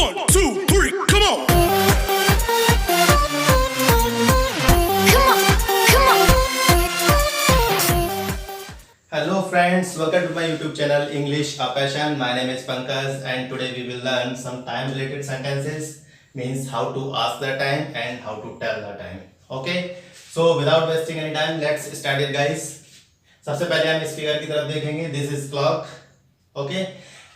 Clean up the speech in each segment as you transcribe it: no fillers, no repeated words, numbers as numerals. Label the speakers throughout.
Speaker 1: 1, 2, 3, come on.
Speaker 2: Hello friends, welcome to my YouTube channel English a Passion. My name is Pankaj and today we will learn some time related sentences, means how to ask the time and how to tell the time. Okay, so without wasting any time, let's start it guys. सबसे पहले हम इस figure की तरफ देखेंगे. This is clock. Okay,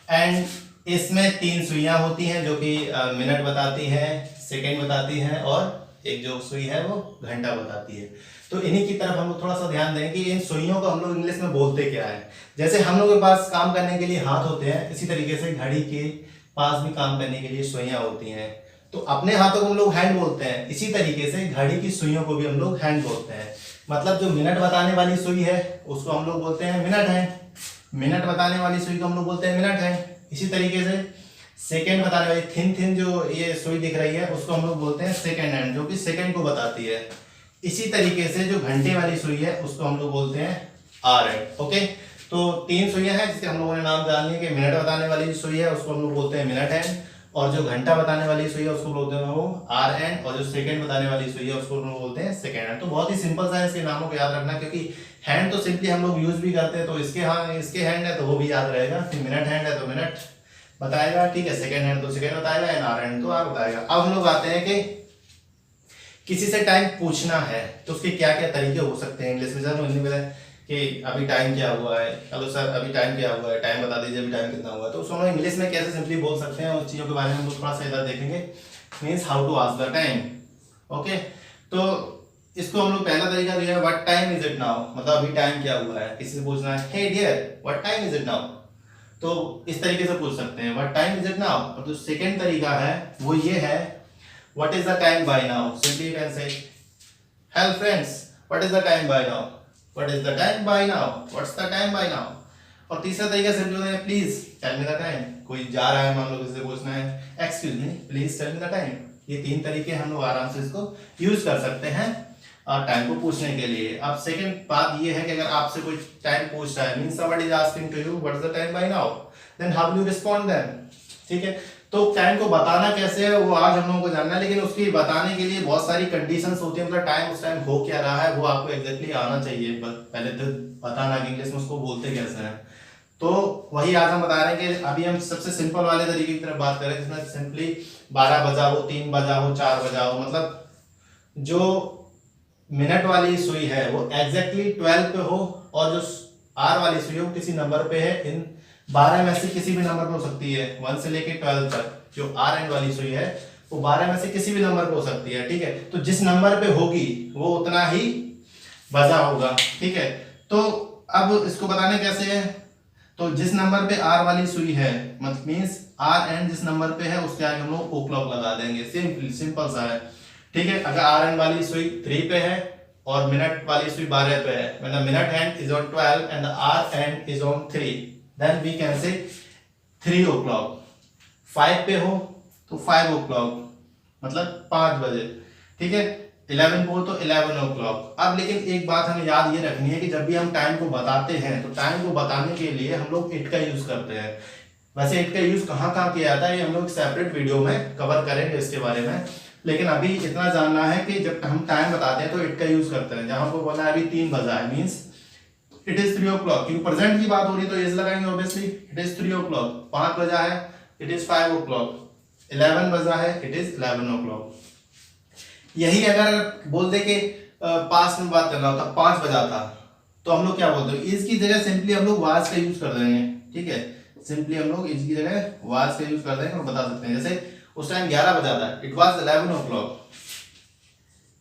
Speaker 2: and इसमें 3 सुइयां होती हैं जो कि मिनट बताती हैं, सेकंड बताती हैं और एक जो सुई है वो घंटा बताती है. तो इन्हीं की तरफ हम लोग थोड़ा सा ध्यान दें कि इन सुइयों को हम लोग इंग्लिश में बोलते क्या है. जैसे हम लोग के पास काम करने के लिए हाथ होते हैं, इसी तरीके से घड़ी के पास भी काम करने के लिए सुइयां होती हैं. तो अपने हाथों को हम लोग हैंड बोलते हैं, इसी तरीके से घड़ी की सुइयों को भी हम लोग हैंड बोलते हैं. मतलब जो मिनट बताने वाली सुई है उसको हम लोग बोलते हैं मिनट हैंड. मिनट बताने वाली सुई को हम लोग बोलते हैं मिनट हैंड. इसी तरीके से सेकंड बताने वाली थिन जो ये सुई दिख रही है उसको हम लोग बोलते हैं सेकंड हैंड, जो कि सेकंड को बताती है. इसी तरीके से जो घंटे वाली सुई है उसको हम लोग बोलते हैं आवर हैंड. ओके, तो 3 सुइयां हैं जिसके हम लोगों ने नाम जान लिए कि मिनट बताने वाली सुई है उसको हम लोग बोलते हैं मिनट हैंड, और जो घंटा बताने वाली सुई है उसको बोलते हैं वो आवर हैंड, और जो सेकंड बताने वाली सुई है उसको हम लोग बोलते हैं सेकंड हैंड. तो बहुत ही सिंपल सा है, इसके नामों को याद रखना, क्योंकि हैंड तो सिंपली हम लोग यूज भी करते हैं. तो इसके हैंड है तो वो भी याद रहेगा कि मिनट हैंड है तो मिनट बताएगा, ठीक है. सेकंड हैंड तो सेकंड बताएगा, एंड आवर हैंड तो आवर बताएगा. अब हम लोग आते हैं कि किसी से टाइम पूछना है तो उसके क्या क्या तरीके हो सकते हैं. इंग्लिश में सर हिंदी में कि अभी टाइम क्या हुआ है, हेलो सर अभी टाइम क्या हुआ है, टाइम बता दीजिए अभी टाइम कितना हुआ है. तो उसको हम लोग इंग्लिश में कैसे सिंपली बोल सकते हैं, उस चीज़ों के बारे में हम लोग थोड़ा सा इधर देखेंगे. Means how to ask the time. Okay, तो इसको हम लोग पहला तरीका दिया है what time is it now. मतलब अभी टाइम क्या हुआ है, किसी से पूछना है hey dear what time is it now, तो इस तरीके से पूछ सकते हैं what time is it now. और जो सेकंड तरीका है वो ये है what is the time by now. Simply you can say hello friends what is the time by now, what is the time by now, what's the time by now. और तीसरा तरीका सिंपली है please tell me the time. कोई जा रहा है, मान लो किसी से पूछना है excuse me please tell me the time. ये 3 तरीके हम लोग आराम से इसको यूज कर सकते हैं और टाइम को पूछने के लिए. अब सेकंड बात ये है कि अगर आपसे कोई टाइम पूछ रहा है, means somebody is asking to you what is the time by now, then how will you respond then. ठीक है, तो टाइम को बताना कैसे है वो आज हम लोगों को जानना है, लेकिन उसकी बताने के लिए बहुत सारी कंडीशंस होती है. मतलब टाइम उस टाइम हो क्या रहा है वो आपको एग्जैक्टली आना चाहिए. पहले तो बताना कि इंग्लिश में उसको बोलते कैसे हैं. तो वही आज हम बता रहे हैं कि अभी हम सबसे सिंपल वाले तरीके की तरफ बात करें, जिसमें सिंपली 12 बजा हो, 3 बजा हो, 4 बजा हो. मतलब जो मिनट वाली सुई है वो एग्जैक्टली 12 पे हो, और जो आर वाली सुई है वो किसी नंबर पे है. इन 12 में से किसी भी नंबर पे हो सकती है, 1 से लेके 12 तक. जो आर एंड वाली सुई है वो 12 में से किसी भी नंबर पे हो सकती है. ठीक है, तो जिस नंबर पे होगी वो उतना ही बजा होगा. ठीक है, तो अब इसको बताने कैसे है, तो जिस नंबर पे आर वाली सुई है मतलब मींस आर एंड जिस नंबर पे है उसके आगे हम लोग ओ क्लॉक लगा देंगे. सिंपल सा है. ठीक है, अगर आर एंड वाली सुई 3 पे है और मिनट वाली सुई 12 पे है, मतलब minute hand is on 12 and the hour hand is on 3, then we can say 3 o'clock. 5 पे हो तो 5 o'clock मतलब 5 बजे. ठीक है, 11 पे हो तो 11 o'clock. अब लेकिन एक बात हमें याद ये रखनी है कि जब भी हम टाइम को बताते हैं तो टाइम को बताने के लिए हम लोग इट का यूज करते हैं. वैसे इट का यूज कहाँ कहाँ किया जाता है ये हम लोग सेपरेट वीडियो में कवर करेंगे इसके बारे में, लेकिन अभी इतना जानना है कि जब हम टाइम बताते हैं तो इट का यूज करते हैं. जहां को बोला है अभी 3 बजा है, मींस इट इज 3 o'clock. क्योंकि प्रेजेंट की बात हो रही है तो इज लगाएंगे ऑब्वियसली. It is 3 o'clock. 5 बजा है इट इज 5 o'clock. 11 बजा है इट इज 11 o'clock. यही अगर बोल दे कि पास्ट में बात करना होता 5 बजा था तो हम लोग क्या बोलते हैं, इज की जगह सिंपली हम लोग वाज का यूज कर देंगे. ठीक है, सिंपली हम लोग इज की जगह वाज का यूज कर देंगे और बता सकते हैं. जैसे उस टाइम 11 बजा था, it was 11 o'clock.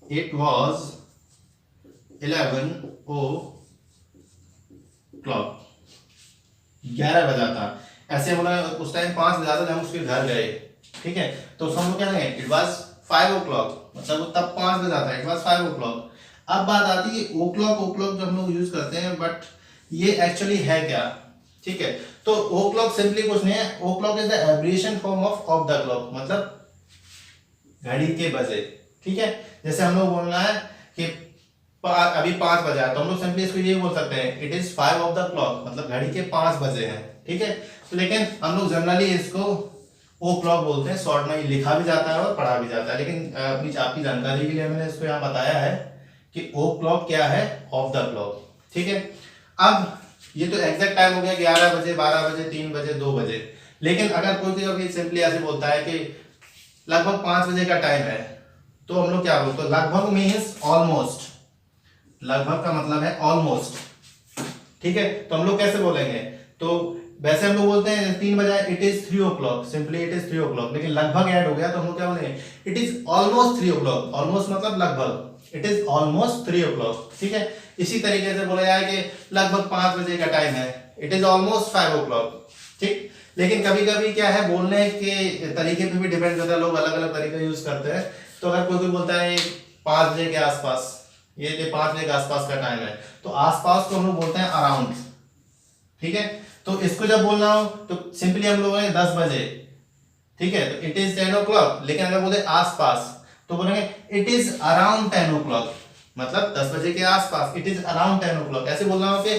Speaker 2: It was 11 o'clock. 11 बजा था. ऐसे हम लोग उस टाइम 5 बजा था हम उसके घर गए. ठीक है, तो हम लोग क्या कहेंगे इट वाज 5 o'clock, मतलब तब 5 बजा था, इट वाज 5 o'clock. अब बात आती है ओ क्लॉक जो हम लोग यूज करते हैं, बट ये एक्चुअली है क्या. ठीक है, तो ओ क्लॉक सिंपली कुछ नहीं है. O'clock is the abbreviation form of the clock, मतलब घड़ी के बजे. ठीक है, जैसे हम लोग बोलना है कि अभी 5 बजा है तो हम लोग सिंपली इसको ये बोल सकते हैं it is 5 of the clock, मतलब घड़ी के 5 बजे हैं. ठीक है, तो लेकिन हम लोग जनरली इसको ओ क्लॉक बोलते हैं। शॉर्ट में ये लिखा भी जाता है और पढ़ा भी जाता है, लेकिन अपनी आपकी जानकारी के लिए मैंने इसको यहाँ बताया है कि ओ क्लॉक क्या है, ऑफ द क्लॉक। ठीक है, अब ये तो एग्जैक्ट टाइम हो गया 11 बजे, 12 बजे, 3 बजे, 2 बजे। लेकिन अगर कोई अभी सिंपली ऐसे बोलता है कि लगभग 5 बजे का टाइम है, तो हम लोग क्या बोलते हैं, लगभग मीन्स ऑलमोस्ट। लगभग का मतलब है ऑलमोस्ट। ठीक है, तो हम लोग कैसे बोलेंगे, तो वैसे हम लोग बोलते हैं 3 बजे it is 3 o'clock, simply it is 3 o'clock, लेकिन लगभग ऐड हो गया तो हम लोग क्या बोलेंगे, it is almost 3 o'clock. Almost मतलब लगभग, it is almost 3 o'clock. ठीक है, इसी तरीके से बोला जाए कि लगभग 5 बजे का टाइम है, it is almost 5 o'clock. ठीक, लेकिन कभी कभी क्या है, बोलने के तरीके पे भी डिपेंड करता है, लोग अलग अलग तरीका यूज करते हैं। तो अगर कोई बोलता है 5 बजे के आसपास, ये 5 बजे के आसपास का टाइम है, तो आसपास को हम लोग बोलते हैं अराउंड। ठीक है, तो इसको जब बोलना हो तो सिंपली हम लोग 10 बजे। ठीक है, तो इट इज 10 ओ क्लॉक, लेकिन अगर बोले आसपास तो बोलेंगे it is around 10 o'clock, मतलब 10 बजे के आसपास, it is around 10 o'clock. ऐसे बोलना हो कि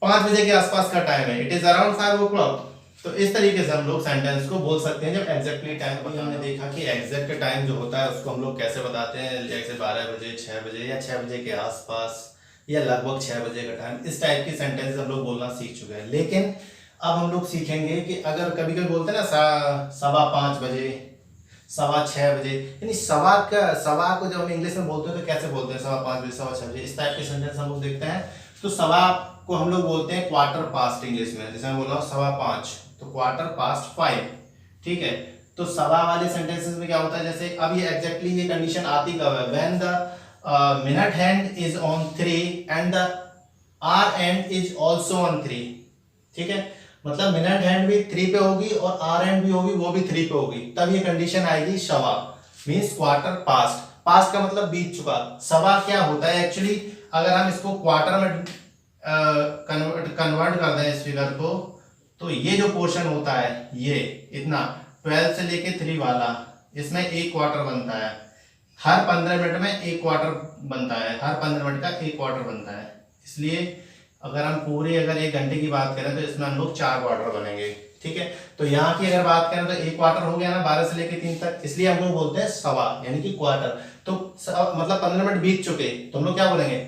Speaker 2: 5 बजे के आसपास का टाइम है, it is around 5 o'clock. तो इस तरीके से हम लोग सेंटेंस को बोल सकते हैं जब एग्जैक्टली टाइम। अभी हमने देखा कि एग्जैक्ट टाइम जो होता है उसको हम लोग कैसे बताते हैं, जैसे 12 बजे, 6 बजे या 6 बजे के आसपास या लगभग 6 बजे का टाइम। इस टाइप की सेंटेंस हम लोग बोलना सीख चुके हैं। लेकिन अब हम लोग सीखेंगे कि अगर कभी कभी बोलते हैं ना 5:15 बजे, 6:15 बजे, यानी सवा को जब हम इंग्लिश में बोलते हैं तो कैसे बोलते हैं, 5:15 बजे, 6:15 बजे, इस टाइप के सेंटेंस हम लोग देखते हैं। तो सवा को हम लोग बोलते हैं क्वार्टर पास्ट इंग्लिश में, जैसे मैं बोल रहा हूँ 5:15, तो क्वार्टर पास्ट 5। ठीक है, तो सवा वाले सेंटेंसेस में क्या होता है, जैसे अब ये एग्जैक्टली ये कंडीशन आती कब है, when the minute hand is on 3 and the hour hand is also on 3। ठीक है, मतलब मिनट हैंड भी 3 पे होगी और आर हैंड भी होगी, वो भी 3 पे होगी, तब ये कंडीशन आएगी सवा, मींस क्वार्टर पास्ट। पास्ट का मतलब बीत चुका। सवा क्या होता है एक्चुअली, अगर हम इसको क्वार्टर में कन्वर्ट कर दें इस फिगर को, तो ये जो पोर्शन होता है ये इतना 12 से लेके 3 वाला, इसमें एक क्वार्टर बनता है। हर 15 मिनट में एक क्वार्टर बनता है, हर 15 मिनट का एक क्वार्टर बनता है। इसलिए अगर हम पूरे अगर 1 घंटे की बात करें तो इसमें हम लोग 4 क्वार्टर बनेंगे। ठीक है, तो यहाँ की अगर बात करें तो एक क्वार्टर हो गया ना 12 से लेके 3 तक, इसलिए हम लोग बोलते हैं सवा यानी कि क्वार्टर। तो मतलब 15 मिनट बीत चुके, तो हम लोग क्या बोलेंगे,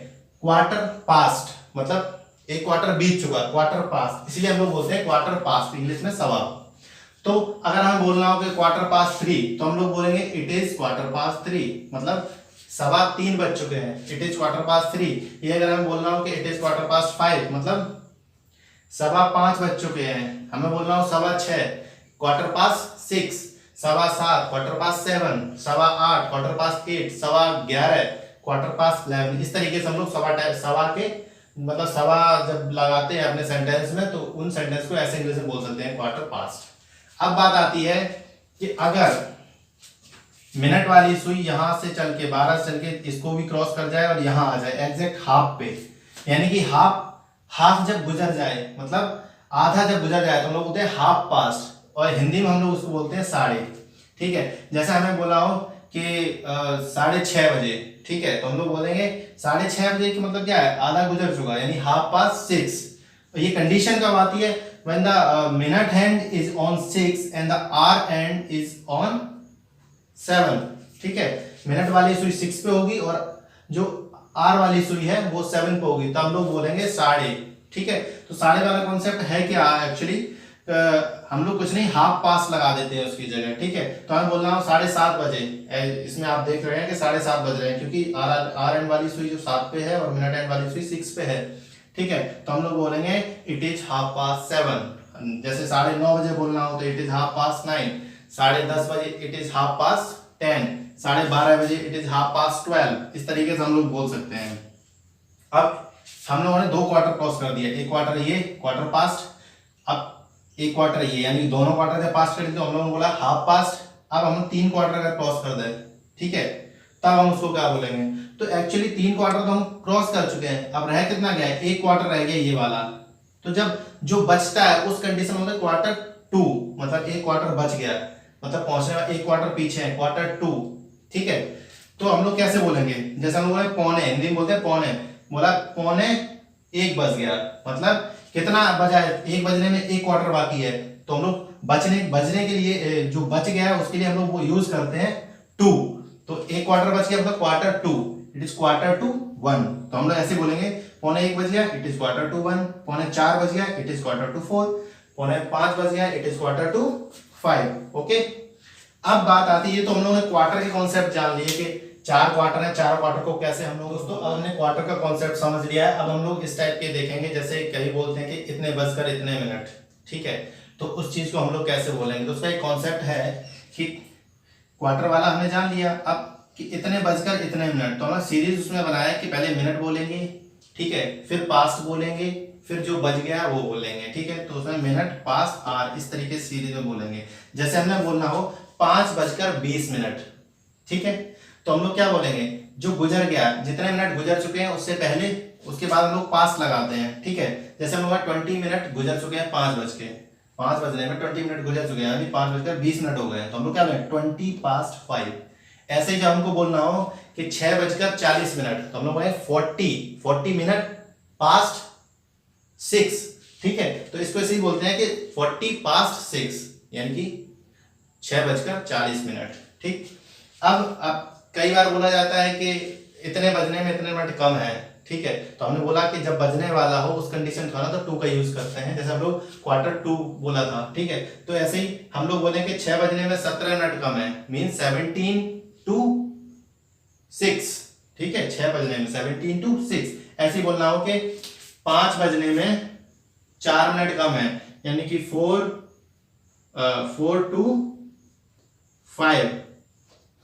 Speaker 2: क्वार्टर पास्ट, मतलब एक क्वार्टर बीत चुका, क्वार्टर पास्ट, इसलिए हम लोग बोलते हैं क्वार्टर पास्ट, इंग्लिश में सवा। तो अगर हमें बोलना हो कि क्वार्टर पास्ट 3, तो हम लोग बोलेंगे इट इज क्वार्टर पास्ट 3, मतलब 3:15 बज चुके हैं, इट इज क्वार्टर पास्ट 3। ये अगर हमें बोलना हो कि इट इज क्वार्टर पास्ट 5, मतलब 5:15 बज चुके हैं। हमें बोलना हो 6:15, quarter past 6, 7:15, quarter past 7, 8:15, quarter past 8, 11:15, quarter past 11। इस तरीके से हम लोग सवा के मतलब सवा जब लगाते हैं अपने सेंटेंस में, तो उन सेंटेंस को ऐसे इंग्लिश में बोल सकते हैं क्वार्टर पास्ट। अब बात आती है कि अगर मिनट वाली सुई यहां से चल के 12 से चल के इसको भी क्रॉस कर जाए और यहां आ जाए एग्जैक्ट हाफ पे, यानी कि हाफ जब गुजर जाए, मतलब आधा जब गुजर जाए, तो हम लोग बोलते हैं हाफ पास्ट, और हिंदी में हम लोग उसको बोलते हैं साढ़े। ठीक है, जैसे हमें बोला हो कि 6:30 बजे, ठीक है, तो हम लोग बोलेंगे 6:30 बजे की मतलब क्या है, आधा गुजर चुका, यानी हाफ पास्ट 6। तो ये कंडीशन कब आती है, when the minute hand is on 6 and the hour hand is on 7। ठीक है, मिनट वाली सुई 6 पे होगी और जो आर वाली सुई है वो 7 पे होगी, तब हम लोग बोलेंगे साढ़े। ठीक है, तो साढ़े वाला कॉन्सेप्ट है क्या एक्चुअली, हम लोग कुछ नहीं हाफ पास लगा देते हैं उसकी जगह। ठीक है, तो हमें बोलना हो 7:30 बजे, इसमें आप देख रहे हैं कि 7:30 बज रहे हैं, क्योंकि आर एंड वाली सुई जो 7 पे है और मिनट एंड वाली सुई 6 पे है। ठीक है, तो हम लोग बोलेंगे इट इज 7:30। जैसे 9:30 बजे बोलना हो तो इट इज 9:30, 10:30 बजे इट इज 10:30, 12:30 बजे इट इज 12:30। इस तरीके से हम लोग बोल सकते हैं। अब हम लोगों ने 2 क्वार्टर क्रॉस कर दिया, एक क्वार्टर ये क्वार्टर पास्ट, अब एक क्वार्टर ये, यानी दोनों क्वार्टर जब पास कर दिए तो हम लोगों ने बोला हाफ पास्ट। अब हम 3 क्वार्टर अगर क्रॉस कर दें, ठीक है, तब हम उसको क्या बोलेंगे, तो एक्चुअली 3 क्वार्टर तो हम क्रॉस कर चुके हैं, अब रह कितना गया है, एक क्वार्टर रह गया ये वाला। तो जब जो बचता है उस कंडीशन में होता है क्वार्टर 2, मतलब एक क्वार्टर बच गया, मतलब पहुंचने में एक क्वार्टर पीछे है, क्वार्टर 2। ठीक है, तो हम लोग कैसे बोलेंगे, जैसे हम लोग बोले पौने, हिंदी में बोलते हैं पौने, बोला 1:45 बज गया, मतलब कितना बजा है, 1 बजने में 1 क्वार्टर बाकी है, तो हम लोग बजने के लिए जो बच गया है उसके लिए हम लोग वो यूज करते हैं 2। तो 1 क्वार्टर बच गया मतलब quarter 2, it is quarter to 1। तो हम लोग ऐसे बोलेंगे, पौने 1 बज गया, इट इज क्वार्टर टू 1, पौने 4 बज गया, इट इज क्वार्टर टू 4, पौने 5 बज गया, it is quarter to 5। Okay, अब बात आती है, तो हम लोगों ने क्वार्टर के कॉन्सेप्ट जान लिए कि 4 क्वार्टर है, 4 क्वार्टर को कैसे हम लोग दोस्तों, अब हमने क्वार्टर का कॉन्सेप्ट समझ लिया है। अब हम लोग इस टाइप के देखेंगे, जैसे कहीं बोलते हैं कि इतने बजकर इतने मिनट, ठीक है, तो उस चीज को हम लोग कैसे बोलेंगे। तो उसका एक कॉन्सेप्ट है कि क्वार्टर वाला हमने जान लिया, अब कि इतने बजकर इतने मिनट, तो हमने सीरीज उसमें बनाया कि पहले मिनट बोलेंगे, ठीक है, फिर पास्ट बोलेंगे, फिर जो बज गया वो बोलेंगे, ठीक है। तो उसमें मिनट, पास्ट, आर, इस तरीके से सीरीज में बोलेंगे। जैसे हमने बोलना हो 5:20, ठीक है, तो हम लोग क्या बोलेंगे, जो गुजर गया, जितने मिनट गुजर चुके हैं उससे पहले, उसके बाद हम लोग पास्ट लगाते हैं, ठीक है। जैसे हम लोग 20 मिनट गुजर चुके हैं 5 बजने में 20 मिनट गुजर चुके हैं, यानी 5:20 हो गए हैं, तो हम लोग क्या बोलेंगे 20:05। ऐसे ही जब हमको बोलना हो कि 6:40, तो हम लोग बोलेंगे 40 मिनट पास्ट 6, ठीक है। तो इसको ऐसे ही बोलते हैं कि 40:06, यानी कि 6:40, ठीक। अब कई बार बोला जाता है कि इतने बजने में इतने मिनट कम है, ठीक है, तो हमने बोला कि जब बजने वाला हो उस कंडीशन का ना, तो 2 का यूज करते हैं। जैसे हम लोग क्वार्टर 2 बोला था, ठीक है, तो ऐसे ही हम लोग बोले कि 6 बजने में 17 मिनट कम है, मीन 17 to 6, ठीक है, 6 बजने में 17 to 6। ऐसे ही बोलना हो कि 5 बजने में 4 मिनट कम है, यानी कि 4 to 5,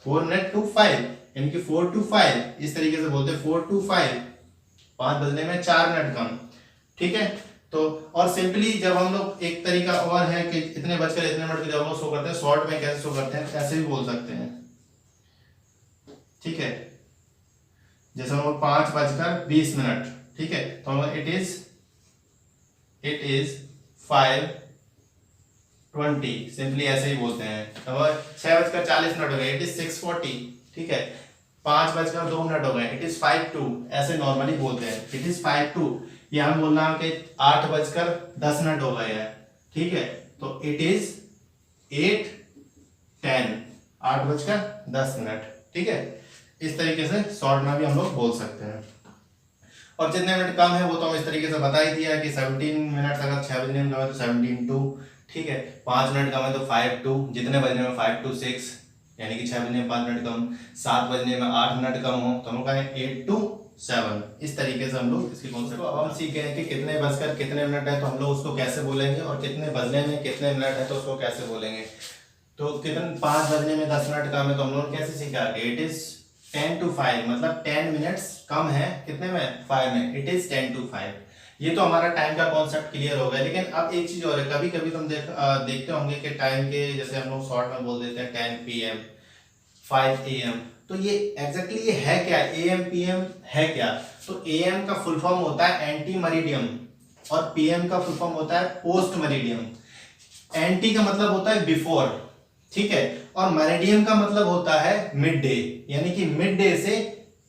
Speaker 2: 4 मिनट to 5, यानी कि 4 to 5, इस तरीके से बोलते हैं 4 to 5, 5 बजने में 4 मिनट कम, ठीक है। तो और सिंपली जब हम लोग, एक तरीका और है कि इतने बजकर इतने मिनट के जब हम लोग शो करते हैं, शॉर्ट में कैसे शो करते हैं, ऐसे भी बोल सकते हैं, ठीक है। जैसे हम लोग 5:20, ठीक है, तो हम इट इज 5:20, सिंपली ऐसे ही बोलते हैं। तो 6:40 हो गए, इट इज 6:40, ठीक है। 5:02 हो गए, इट इज 5:02, ऐसे नॉर्मली बोलते हैं, इट इज 5:02। ये हम बोलना है कि 8:10 हो गए हैं, ठीक है, तो इट इज 8:10, 8:10, ठीक है। इस तरीके से शॉर्ट में भी हम लोग बोल सकते हैं। और जितने मिनट कम है वो तो हम इस तरीके से बता ही दिया कि 17 मिनट अगर 6 बजने में कम है तो 17:02, ठीक है। 5 मिनट कम है तो 5:02, जितने बजने में 5:26, यानी कि 6 बजने में 5 मिनट कम, 7 बजने में 8 मिनट कम हो तो हम लोग कहें 8:07। इस तरीके से हम लोग इसकी कॉन्सेप्ट, अब हम सीखे हैं कि कितने बजकर कितने मिनट है तो हम लोग उसको कैसे बोलेंगे, और कितने बजने में कितने मिनट है तो उसको कैसे बोलेंगे। तो कितने 5 बजने में 10 मिनट कम है तो हम लोग कैसे सीखा, इट इज 10 to 5, मतलब 10 मिनट्स कम है कितने में, 5 में, इट इज 10 to 5। ये तो हमारा टाइम का कॉन्सेप्ट क्लियर हो गया। लेकिन अब एक चीज और है, कभी कभी तुम देखते होंगे कि टाइम के, जैसे हम लोग शॉर्ट में बोल देते हैं 10 PM, 5 AM, तो ये एग्जैक्टली ये है क्या, AM PM है क्या। तो AM का फुल फॉर्म होता है एंटी मेरिडियम, और PM का फुल फॉर्म होता है पोस्ट मेरिडियम। एंटी का मतलब होता है बिफोर, ठीक है, और मेरिडियम का मतलब होता है मिड डे, यानी कि मिड डे से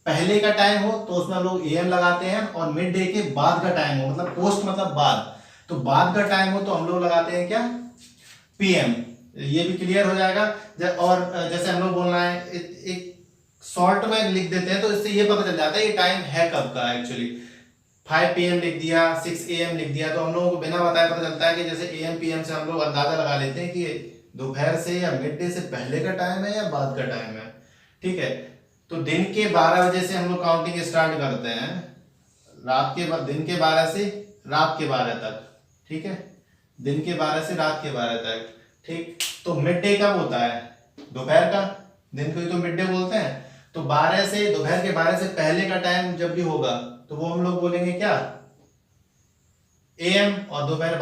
Speaker 2: पहले का टाइम हो तो उसमें हम लोग AM लगाते हैं, और मिड डे के बाद का टाइम हो, मतलब पोस्ट मतलब बाद, तो बाद का टाइम हो तो हम लोग लगाते हैं क्या, PM। ये भी क्लियर हो जाएगा। और जैसे हम लोग बोलना है एक शॉर्ट में लिख देते हैं तो इससे ये पता चल जाता है ये टाइम है कब का। एक्चुअली 5 PM लिख दिया, 6 AM लिख दिया, तो हम लोगों को बिना बताए पता चलता है कि जैसे AM PM से हम लोग अंदाजा लगा लेते हैं कि दोपहर से या मिड डे से पहले का टाइम है या बाद का टाइम है, ठीक है। तो दिन के 12 बजे से हम लोग काउंटिंग स्टार्ट करते हैं, रात के बाद, दिन के 12 से रात के 12 तक, ठीक है, दिन के 12 से रात के 12 तक, ठीक। तो मिड डे कब होता है, दोपहर का, दिन को ही तो मिड डे बोलते हैं। तो 12 से, दोपहर के 12 से पहले का टाइम जब भी होगा तो वो हम लोग बोलेंगे क्या, AM, और दोपहर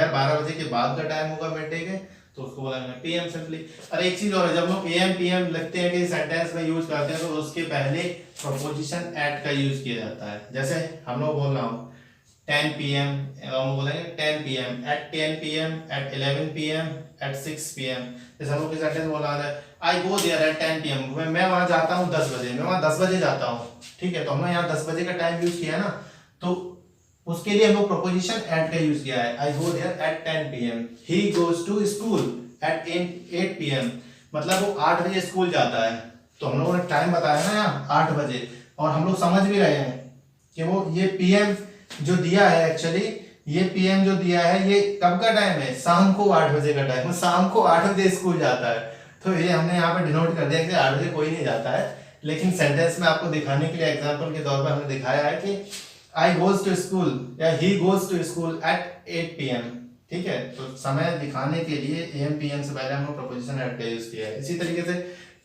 Speaker 2: 12 बजे के बाद का टाइम होगा मिड डे के तो उसको बोलेंगे PM सिंपली। और एक चीज और है, जब लोग AM PM लिखते हैं कि सेंटेंस में यूज करते हैं तो उसके पहले प्रपोजिशन एट का यूज किया जाता है। जैसे हम लोग बोलना हो 10 PM, हम बोलेंगे 10 PM, at 10 PM, at 11 PM, at 6 PM। जैसे हम लोग की सेंटेंस बोलना है I go there at 10 PM, मैं वहां जाता हूँ 10 बजे, मैं वहां 10 बजे जाता हूँ, ठीक है। तो हमने यहाँ 10 बजे का टाइम यूज किया ना, तो उसके लिए हम लोग प्रोपोजिशन एट का यूज किया है। I go there at 10 PM, he goes to school at 8 PM, मतलब वो 8 बजे स्कूल जाता है। तो हम लोगों ने टाइम बताया ना यहाँ 8 बजे, और हम लोग समझ भी रहे हैं कि वो ये PM जो दिया है, एक्चुअली ये PM जो दिया है ये कब का टाइम है, शाम को 8 बजे का टाइम है, शाम को 8 बजे स्कूल जाता है। तो ये हमने यहाँ पे डिनोट कर दिया कि 8 बजे कोई नहीं जाता है, लेकिन सेंटेंस में आपको दिखाने के लिए एग्जाम्पल के तौर पर हमने दिखाया है कि आई गोज टू स्कूल या he goes to school at 8 PM। ठीक है, तो समय दिखाने के लिए AM PM से पहले हम लोग प्रपोजिशन एट का यूज किया है। इसी तरीके से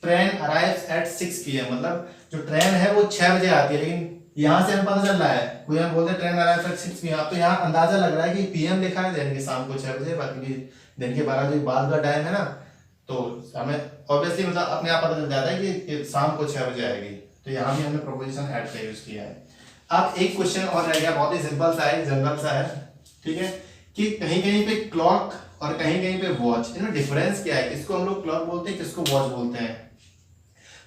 Speaker 2: ट्रेन अराइव्स एट 6 PM, मतलब जो ट्रेन है वो 6 बजे आती है, लेकिन यहाँ से हमें पता चल रहा है, कोई हम बोलते हैं ट्रेन अराइव्स एट 6 PM, तो यहाँ अंदाजा लग रहा है कि PM लिखा है दिन के शाम को 6 बजे, बाकी दिन के 12 बजे बाद का टाइम है ना, तो हमें ऑब्वियसली मतलब अपने आप पता चल जाता है कि शाम को 6 बजे आएगी। तो यहाँ भी हमने प्रोपोजिशन एट का यूज किया है। अब एक क्वेश्चन और रह गया, बहुत ही सिंपल सा है, जनरल सा है। ठीक है, कि कहीं कहीं पे क्लॉक और कहीं कहीं पे वॉच, इनमें डिफरेंस क्या है, किसको हम लोग क्लॉक बोलते हैं, किसको वॉच बोलते हैं।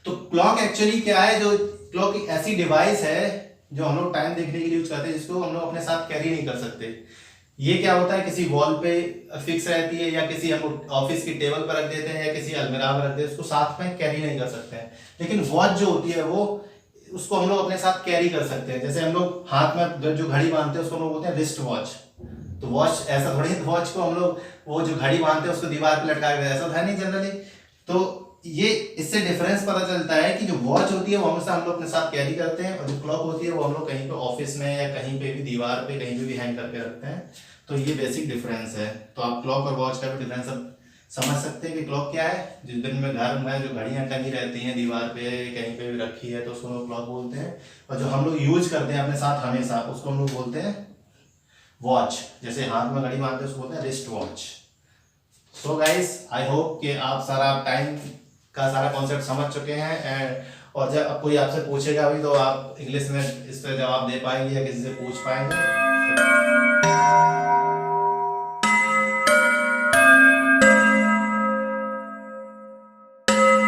Speaker 2: तो क्लॉक एक्चुअली क्या है, जो क्लॉक एक ऐसी डिवाइस है जो हम लोग टाइम देखने के लिए यूज करते हैं, जिसको हम लोग अपने साथ कैरी नहीं कर सकते। ये क्या होता है, किसी वॉल पे फिक्स रहती है, या किसी हम ऑफिस की टेबल पर रख देते हैं, या किसी अलमीरा में रख देते हैं, उसको साथ में कैरी नहीं कर सकते हैं। लेकिन वॉच जो होती है वो, उसको हम लोग अपने साथ कैरी कर सकते हैं। जैसे हम लोग हाथ में जो घड़ी बांधते हैं उसको हम लोग बोलते हैं रिस्ट वॉच। तो वॉच ऐसा थोड़ी, वॉच को हम लोग वो जो घड़ी बांधते हैं उसको दीवार पे लटका के, ऐसा है नहीं जनरली। तो ये इससे डिफरेंस पता चलता है कि जो वॉच होती है वो हमेशा हम लोग अपने साथ कैरी करते हैं, और जो क्लॉक होती है वो हम लोग कहीं पे ऑफिस में या कहीं पे भी दीवार पे कहीं पे भी हैंग करके रखते हैं। तो ये बेसिक डिफरेंस है। तो आप क्लॉक और वॉच का भी डिफरेंस अब समझ सकते हैं कि क्लॉक क्या है। जिस दिन में घर में जो घड़ियां टंगी रहती हैं दीवार पे कहीं पे भी रखी है तो उसको हम लोग क्लॉक बोलते हैं, और जो हम लोग यूज करते हैं अपने साथ हमेशा उसको हम लोग बोलते हैं वॉच। जैसे हाथ में घड़ी बांधते हैं उसको बोलते हैं wrist watch. So guys, I hope कि आप सारा टाइम का सारा कॉन्सेप्ट समझ चुके हैं। एंड और जब कोई आपसे पूछेगा भी तो आप इंग्लिश में इस पर जवाब दे पाएंगे या किसी से पूछ पाएंगे।